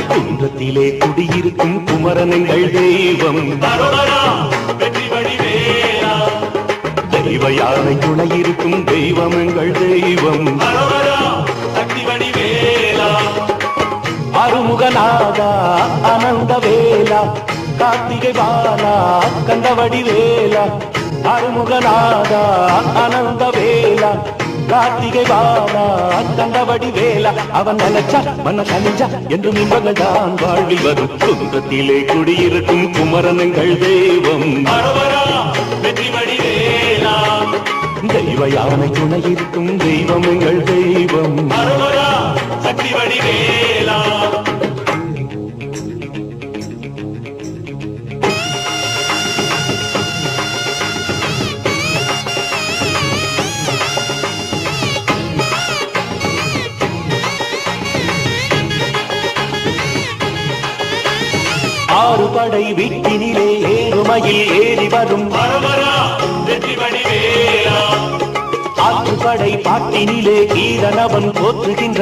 குன்றத்திலே குடியிருக்கும் குமரனங்கள் தெய்வம் தெய்வ யானை துணையிருக்கும் தெய்வம் எங்கள் தெய்வம் அருமுகநாதா அனந்த வேலா கார்த்திகை பாலா கந்தவடி வேலா அருமுகநாதா அனந்த வேலா கார்த்திகை பாலா கந்தவடி வேலா அவன் நினைச்சா மன கனிஞ்சா என்றும் இன்பங்கள் தான் வாழ்வில் வரும் குன்றத்திலே குடியிருக்கும் குமரனங்கள் தெய்வம் தெய்வ யானை துணையிருக்கும் தெய்வம் எங்கள் தெய்வம் சக்தி வடிவேலா. ஆறு படை வீட்டினிலே ஏறுமையில் ஏறி வரும் ஆற்றுப்படை பாட்டினிலே கீரனவன் போற்றுகின்ற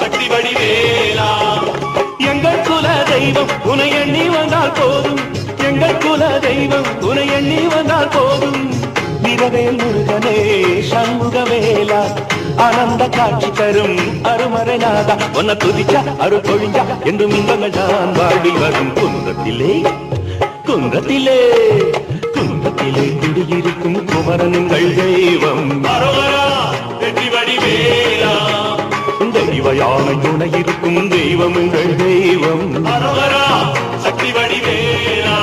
சக்தி வடிவேலா. எங்கள் குல தெய்வம் உனை எண்ணி வந்தால் போதும், எங்கள் குல தெய்வம் உனை எண்ணி வந்தால் போதும். நிறவேல் முருகனே சண்முகவேலா ஆனந்த காட்சி தரும் அருமறைநாதா உன்னை துதிச்சா அருள் பொழிஞ்சா என்றும் இன்பங்கள் தான் வாடி வரும் குன்றத்திலே குன்றத்திலே குன்றத்திலே குடியிருக்கும் குமரனுங்கள் தெய்வம் வெற்றி வடிவேலா. தெய்வ யானை துணையிருக்கும் தெய்வம் எங்கள் தெய்வம் சக்தி வடிவேலா.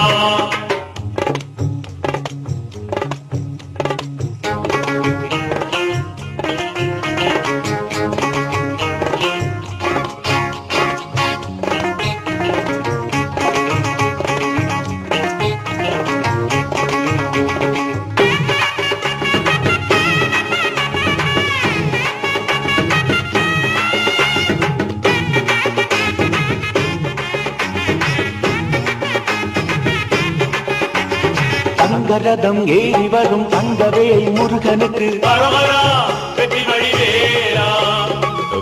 தங்கரதம் ஏறி வரும் தங்கவேல் முருகனுக்கு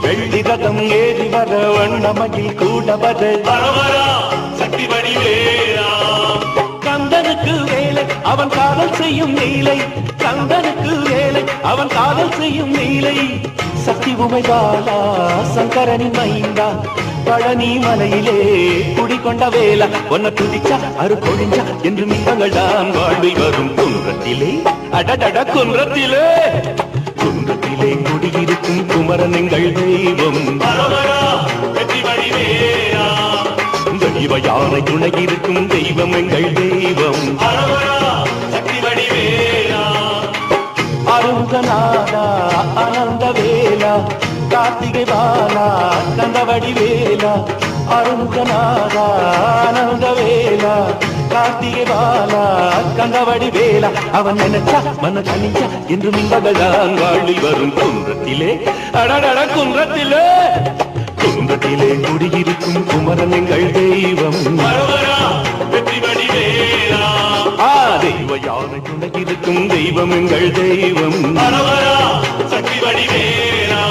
வெள்ளி ரதம் ஏறி வர வண்ணமகில் கூட வர சக்தி வடிவேலா. கந்தனுக்கு வேலை அவன் காதல் செய்யும் நீலை, கந்தனுக்கு வேலை அவன் காதல் செய்யும் நீலை. சக்தி உமைபாலா சங்கரனின் மைந்தா பழனி மலையிலே குடிகொண்ட வேலா ஒன்ன துதிச்சா அரு பொழிஞ்சா என்று மின்பங்கள் தான் வாழ்வில் வரும் குன்றத்திலே அடடட குன்றத்திலே குன்றத்திலே குடியிருக்கும் குமரனங்கள் தெய்வம் வெற்றி வடிவேலா. தெய்வ யானை துணையிருக்கும் தெய்வம் எங்கள் தெய்வம் சக்தி வடிவேலா. அருங்கநாதா ஆனந்த வேலா கார்த்திகை பாலா கந்தவடி வேலா அருங்கநாதா ஆனந்த வேலா கார்த்திகை பாலா கந்தவடி வேலா அவன் நினைச்சா மன கனிஞ்சா என்று மின்பகள் தான் வாழ்வில் வரும் குன்றத்திலே அடடட குன்றத்திலே குன்றத்திலே குடியிருக்கும் குமரனங்கள் தெய்வம் வெற்றி வடிவேலா. தெய்வ யானை துணையிருக்கும் தெய்வம் எங்கள் தெய்வம் சக்தி வடிவேலா.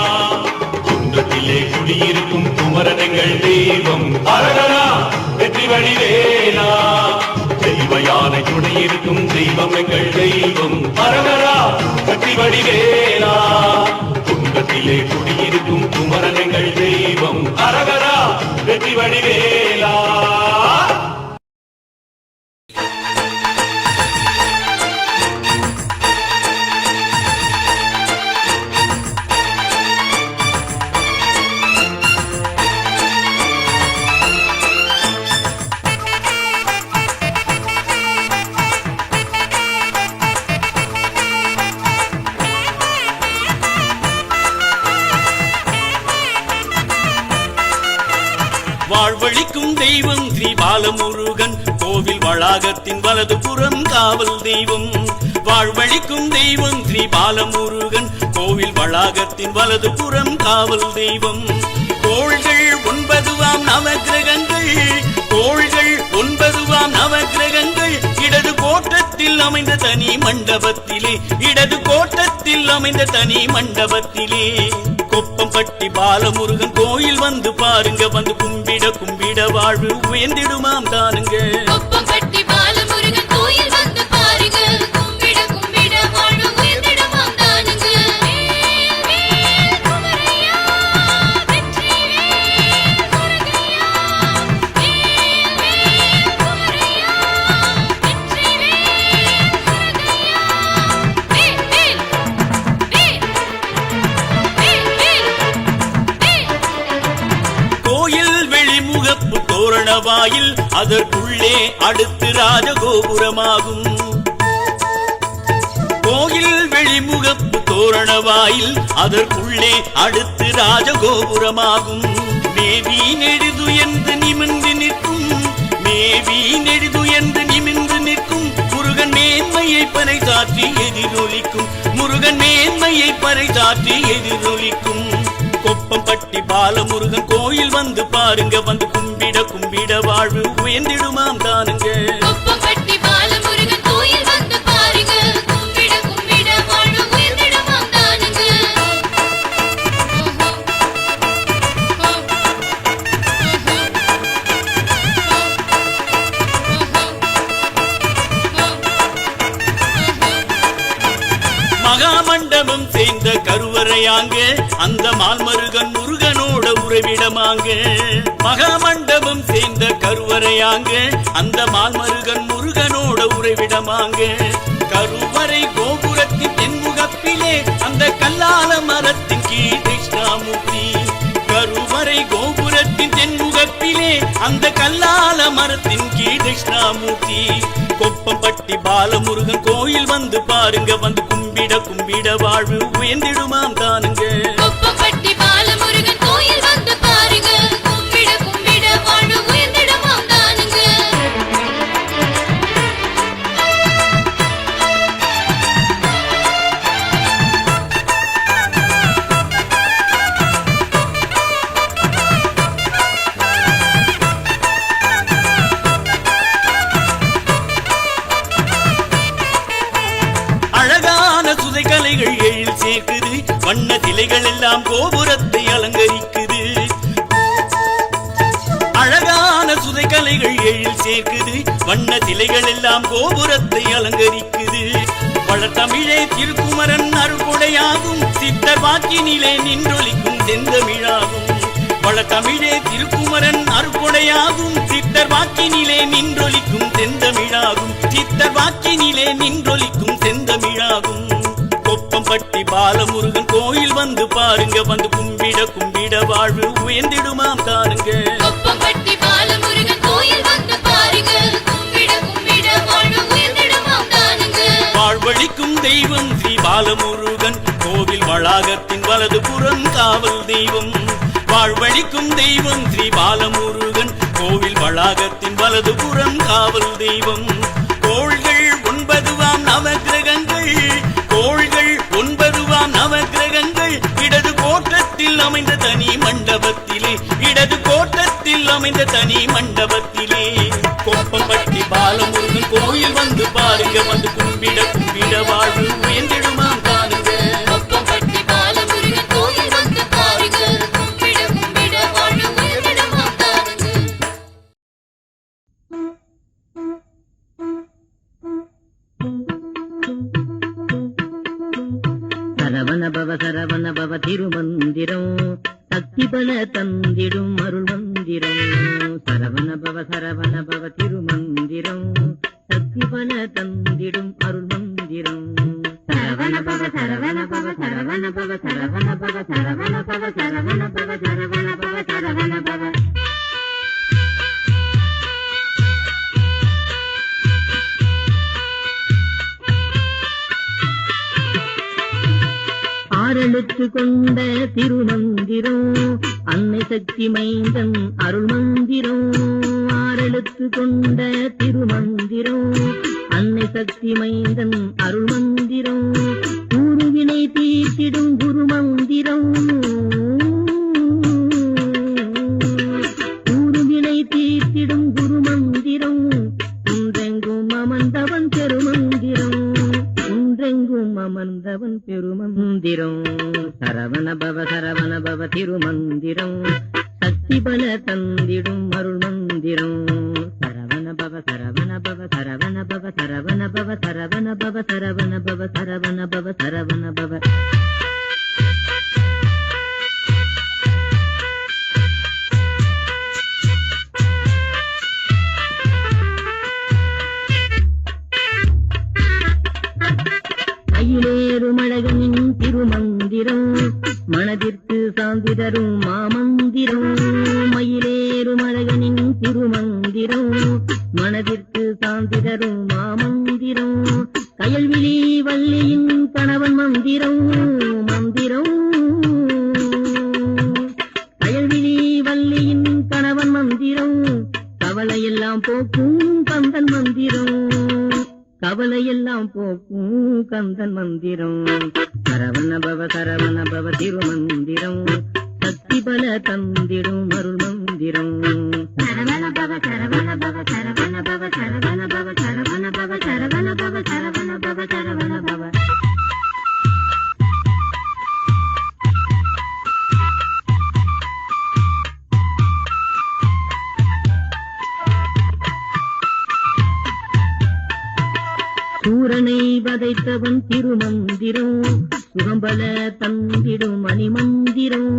குன்றத்திலே குடியிருக்கும் குமரனங்கள் தெய்வம் வெற்றி வடிவேலா. தெய்வ யானை துணையிருக்கும் தெய்வம் எங்கள் தெய்வம் சக்தி வடிவேலா. குன்றத்திலே குடியிருக்கும் குமரனங்கள் தெய்வம் வெற்றி வடிவேலா. வாழ்வழிக்கும் தெய்வம் ஸ்ரீ பாலமுருகன் கோவில் வளாகத்தின் வலது புறம் காவல் தெய்வம். வாழ்வழிக்கும் தெய்வம் ஸ்ரீ பாலமுருகன் கோவில் வளாகத்தின் வலது புறம் காவல் தெய்வம். கோள்கள் 9 நவகிரகங்கள், கோள்கள் 9 நவகிரகங்கள் இடது கோட்டத்தில் அமைந்த தனி மண்டபத்திலே, இடது கோட்டத்தில் அமைந்த தனி மண்டபத்திலே கொப்பம்பட்டி பாலமுருகன் கோயில் வந்து பாருங்க, வந்து கும்பிட கும்பிட வாழ்வு உயர்ந்திடுமாம் தானுங்க. கொப்பம்பட்டி பாலமுருகன் கோயில் வந்து பாருங்க, கும்பிட கும்பிட வாழ்வு உயர்ந்திடுமாம் தானுங்க. வேல் குமரையா வெற்றிவேல் முருகையா, வேல் குமரையா வெற்றிவேல் முருகையா, வேல் வேல் கோயில் வெளிமுகப்பு தோரணவாயில் அதற்குள்ளே அடுத்து ராஜகோபுரமாகும். கோயில் வெளிமுகப்பு தோரணவாயில் அதற்குள்ளே அடுத்து ராஜகோபுரமாகும். மேவி நெடுது என்று நிமிர்ந்து நிற்கும், மேவி நெடுது என்று நிமிர்ந்து நிற்கும் முருகன் மேன்மையை பறைசாற்றி எதிரொலிக்கும், முருகன் மேன்மையை பறைசாற்றி எதிரொலிக்கும். கொப்பம்பட்டி பாலமுருகன் கோயில் வந்து பாருங்க, வந்து கும்பிட கும்பிட வாழ்வு உயர்ந்திடுமாம் தானுங்க. கொப்பம்பட்டி பாலமுருகன் கோயில் வந்து பாருங்க, கும்பிட கும்பிட வாழ்வு உயர்ந்திடுமாம் தானுங்க. மகாமண்டபம் சேர்ந்த கருவறையாங்க, அந்த மால்மருகன் முருகனோட உறவிடமாங்க. மகாமண்டபம் சேர்ந்த கருவறையாங்க, அந்த மால்மருகன் முருகனோட உறவிடமாங்க. கருவறை கோபுரத்தின் தென்முகப்பிலே அந்த கல்லால மரத்தின் கீழ் தட்சிணாமூர்த்தி. கருவறை கோபுரத்தின் தென்முகப்பிலே அந்த கல்லால மரத்தின் கீழ் தட்சிணாமூர்த்தி. கொப்பம்பட்டி பாலமுருகன் கோயில் வந்து பாருங்க, வந்து கும்பிட கும்பிட வாழ்வு உயர்ந்திடுமாம் தானுங்க. கொப்பம்பட்டி பாலமுருகன் கோயில் வந்து பாருங்க, கும்பிட கும்பிட வாழ்வு உயர்ந்திடுமாம் தானுங்க. அழகான சுதைகலைகள் எழில் சேர்க்குது, வண்ண சிலைகள் எல்லாம் கோபுரத்தை அலங்கரிக்குது. அழகான சுதைகலைகள் எழில் சேர்க்குது, வண்ண சிலைகள் எல்லாம் கோபுரத்தை அலங்கரிக்குது. வளர்த்தமிழே திருக்குமரன் அருள்கொடையாகும், சித்தர் வாக்கினிலே நின்றொலிக்கும் செந்தமிழாகும். வளர்த்தமிழே திருக்குமரன் அருள்கொடையாகும், சித்தர் வாக்கினிலே நின்றொலிக்கும் செந்தமிழாகும், சித்தர் வாக்கினிலே நின்றொலிக்கும் செந்தமிழாகும். கொப்பம்பட்டி பாலமுருகன் கோயில் வந்து பாருங்க, வந்து கும்பிட கும்பிட வாழ்வு உயர்ந்திடுமாம் தானுங்க. கொப்பம்பட்டி பாலமுருகன் கோயில் வந்து பாருங்க, கும்பிட கும்பிட வாழ்வு உயர்ந்திடுமாம் தானுங்க. வாழ்வழிக்கும் தெய்வம் ஸ்ரீ பாலமுருகன் கோவில் வளாகத்தின் வலது புறம் காவல் தெய்வம். வாழ்வழிக்கும் தெய்வம் ஸ்ரீ பாலமுருகன் கோவில் வளாகத்தின் வலது புறம் காவல் தெய்வம். கோள்கள் 9 நவகிரகங்கள், கோள்கள் 9 நவகிரகங்கள் இடது கோட்டத்தில் அமைந்த தனி மண்டபத்திலே, இடது கோட்டத்தில் அமைந்த தனி மண்டபத்திலே கொப்பம்பட்டி பாலமுருகன் கோயில் வந்து பாருங்க, வந்து கும்பிட கும்பிட வாழ்வு உயர்ந்திடுமாம் தானுங்க. கொப்பம்பட்டி பாலமுருகன் கோயில் வந்து பாருங்க, கும்பிட கும்பிட வாழ்வு உயர்ந்திடுமாம் தானுங்க. சரவண பவ திருமந்திரம், சக்தி பல தந்திடும் அருள் மந்திரம். சரவண பவ திருமந்திரம், சக்தி பல தந்திடும் அருள் மந்திரம். சரவண பவ சரவண பவ சரவண பவ சரவண பவ சரவண பவ சரவண பவ சரவண பவ சரவண பவ. ஆறெழுத்து கொண்ட திருமந்திரம், அன்னை சக்தி மைந்தன் அருள் மந்திரம் ஆறெழுத்து கொண்ட திருமந்திரம் அன்னை சக்தி மைந்தன் அருள் மந்திரம் கூறுவினை தீர்த்திடும் குரு மந்திரம் கூறுவினை தீர்த்திடும் குரு மந்திரம் ஒன்றெங்கும் அமர்ந்தவன் பெருமந்திரம் ஒன்றெங்கும் அமர்ந்தவன் பெருமந்திரம் சரவண பவ திருமந்திரம் சக்தி பல தந்திடும் அருள் மந்திரம் சரவண பவ சரவண பவ சரவண பவ சரவண பவ சரவண பவ சரவண பவ சரவண பவ சரவண பவ மயிலேறும் அழகனின் திருமந்திரம் மனதிற்கு சாந்தி தரும் மாமந்திரம் மயிலேறும் அழகனின் திருமந்திரம் மனதிற்கு சாந்தி தரும் மாமந்திரம் கயல்விழி வள்ளியின் கணவன் மந்திரம் மந்திரம் கயல்விழி வள்ளியின் கணவன் மந்திரம் கவலையெல்லாம் போக்கும் கந்தன் மந்திரம் கவலையெல்லாம் போக்கும் கந்தன் மந்திரம் சரவண பவ திருமந்திரம் சக்தி பல தந்திடும் அருள் மந்திரம் சரவண பவ சரவண பவ சரவண பவ சரவண பவ சரவண பவ சரவண பவ சரவண பவ சரவண பவ சூரனை வதைத்தவன் திருமந்திரம் சுகம்பல தந்திடும் மணிமந்திரம்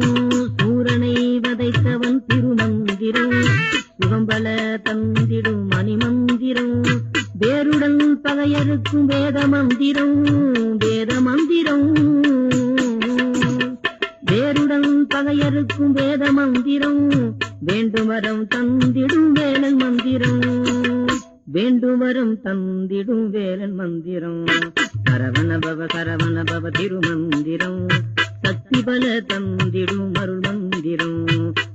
சூரனை வதைத்தவன் திருமந்திரம் சுகம்பல தந்திடும் மணிமந்திரம் வேருடன் பகையறுக்கும் வேத மந்திரம் வேத மந்திரம் வேருடன் பகையறுக்கும் வேத மந்திரம் வேண்டும் வரம் தந்திடும் வேலன் மந்திரம் வேண்டும் வரம் தந்திடும் வேலன் மந்திரம் சரவண பவ திருமந்திரம் சக்தி பல தந்திடும் அருள் மந்திரம்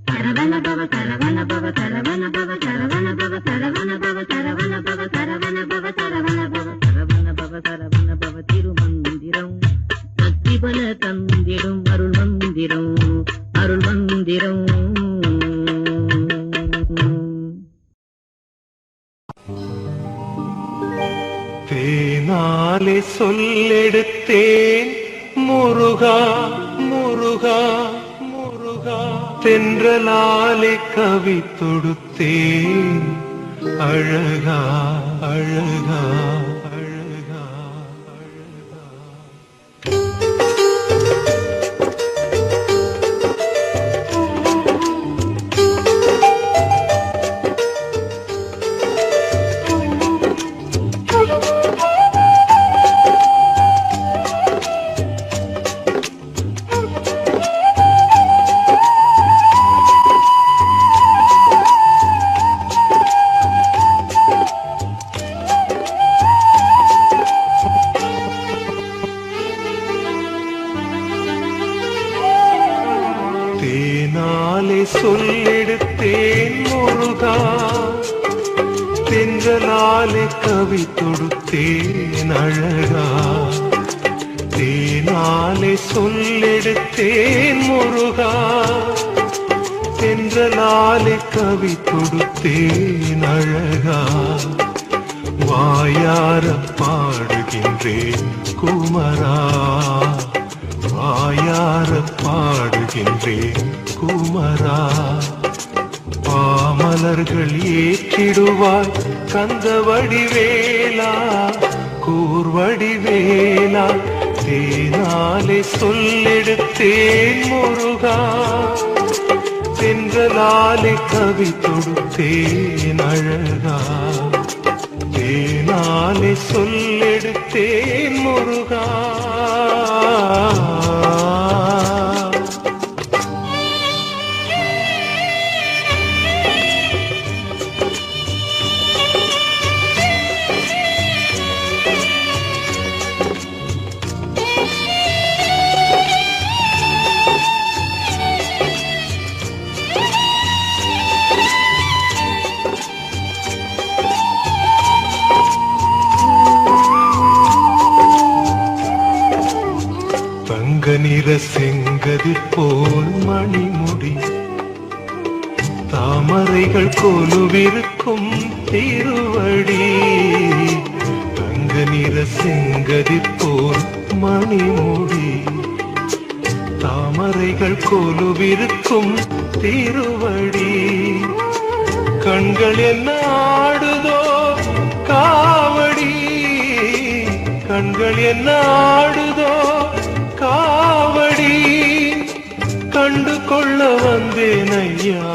சரவண பவ சரவண பவ சரவண பவ சரவண பவ சரவண பவ சரவண பவ சரவண பவ சரவண பவ சரவண பவ சரவண பவ திருமந்திரம் சக்தி பல தந்திடும் அருள் மந்திரம் அருள் மந்திரம் தேனாலே சொல்லெடுத்தேன் முருகா முருகா முருகா தென்றலாலே கவி தொடுத்தேன் அழகா அழகா அழகா அழகா சொல்லெடுத்தேன் முருகா தென்றலாலே கவி தொடுத்தேன் அழகா தேனாலே சொல்லெடுத்தேன் முருகா தென்றலாலே கவி தொடுத்தேன் அழகா வாயார பாடுகின்றேன் குமரா வாயார பாடுகின்றேன் குமரா பாமலர்கள் ஏற்றிடுவாய் கந்த வடிவேலா கூர்வடிவேலா தேனாலே சொல்லெடுத்தேன் முருகா தென்றலாலே கவி தொடுத்தேன் அழகா தேனாலே சொல்லெடுத்தேன் முருகா செங்கதிர் போல் மணிமுடி தாமரைகள் கொலுவிருக்கும் திருவடி தங்க நிற செங்கதிர் போல் மணிமுடி தாமரைகள் கொலுவிருக்கும் திருவடி கண்கள் என்ன ஆடுதோ காவடி கண்கள் என்ன ஆடுதோ காவடி கண்டு கொள்ள வந்தேன் ஐயா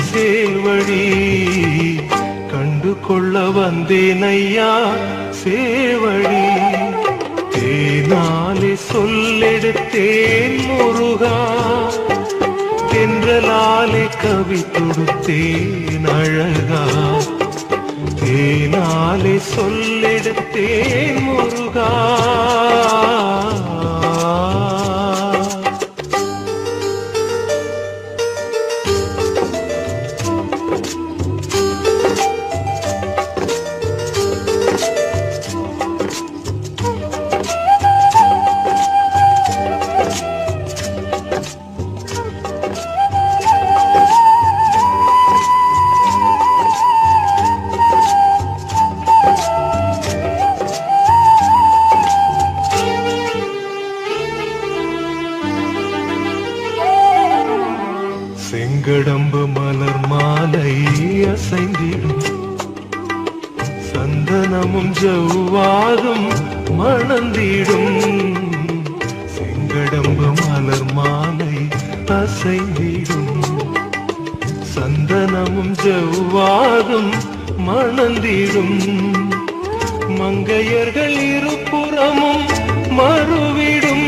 சேவடி கண்டு கொள்ள வந்தேன் ஐயா சேவடி தேனாலே சொல்லெடுத்தேன் முருகா தென்றலாலே கவி தொடுத்தேன் அழகா தேனாலே சொல்லெடுத்தேன் முருகா செங்கடம்பு மலர் மாலை அசைந்திடும் சந்தனமும் ஜவ்வாதும் மணந்திடும் செங்கடம்பு மலர் மாலை அசைந்திடும் சந்தனமும் ஜவ்வாதும் மணந்திடும் மங்கையர்கள் இருபுறமும் மறுவிடும்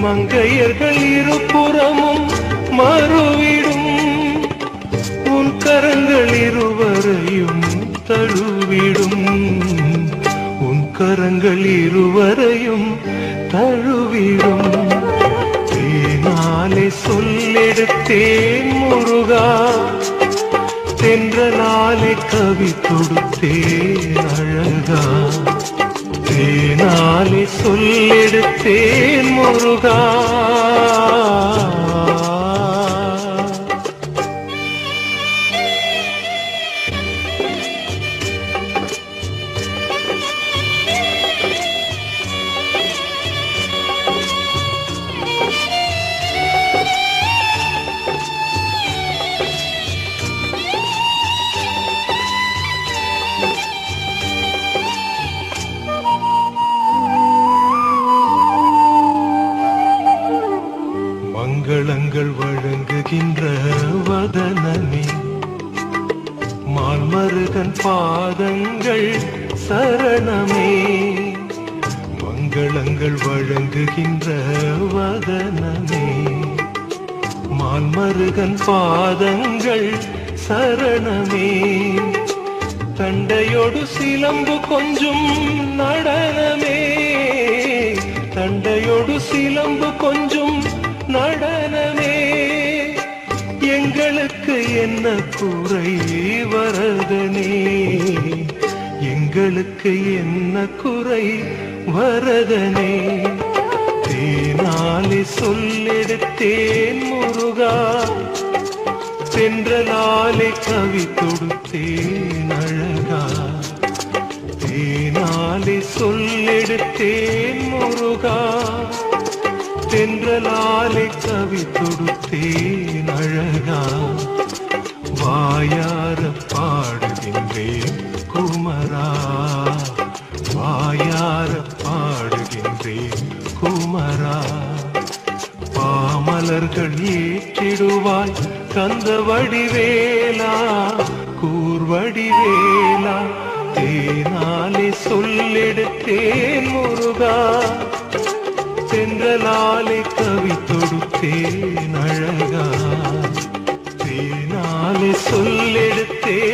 மங்கையர்கள் இருபுறமும் மறுவிடும் உன் கரங்கள் இருவரையும் தழுவிடும் உன் கரங்கள் இருவரையும் தழுவிடும் தேனாலே சொல்லெடுத்தேன் முருகா தென்றலாலே கவி தொடுத்தேன் அழகா தேனாலே சொல்லெடுத்தேன் முருகா மங்களங்கள் வழங்குகின்ற வதனமே மால்மருகன் பாதங்கள் சரணமே மங்களங்கள் வழங்குகின்ற வதனமே மால்மருகன் பாதங்கள் சரணமே தண்டையோடு சிலம்பு கொஞ்சம் நடனமே தண்டையோடு சிலம்பு கொஞ்சம் நடனமே எங்களுக்கு என்ன குறை வரதனே எங்களுக்கு என்ன குறை வரதனே தேனாலே சொல்லெடுத்தேன் முருகா தென்றலாலே கவி தொடுத்தேன் அழகா தேனாலே சொல்லெடுத்தேன் முருகா தென்றலாலே கவி தொடுத்தேன் அழகா வாயார பாடுகின்றேன் குமரா வாயார பாடுகின்றேன் குமரா பாமலர்கள் ஏற்றிடுவாய் கந்த வடிவேலா கூர்வடிவேலா தேனாலே சொல்லெடுத்தேன் முருகா தென்றலாலே கவி தொடுத்தேன் அழகா தேனாலே சொல்லெடுத்தேன்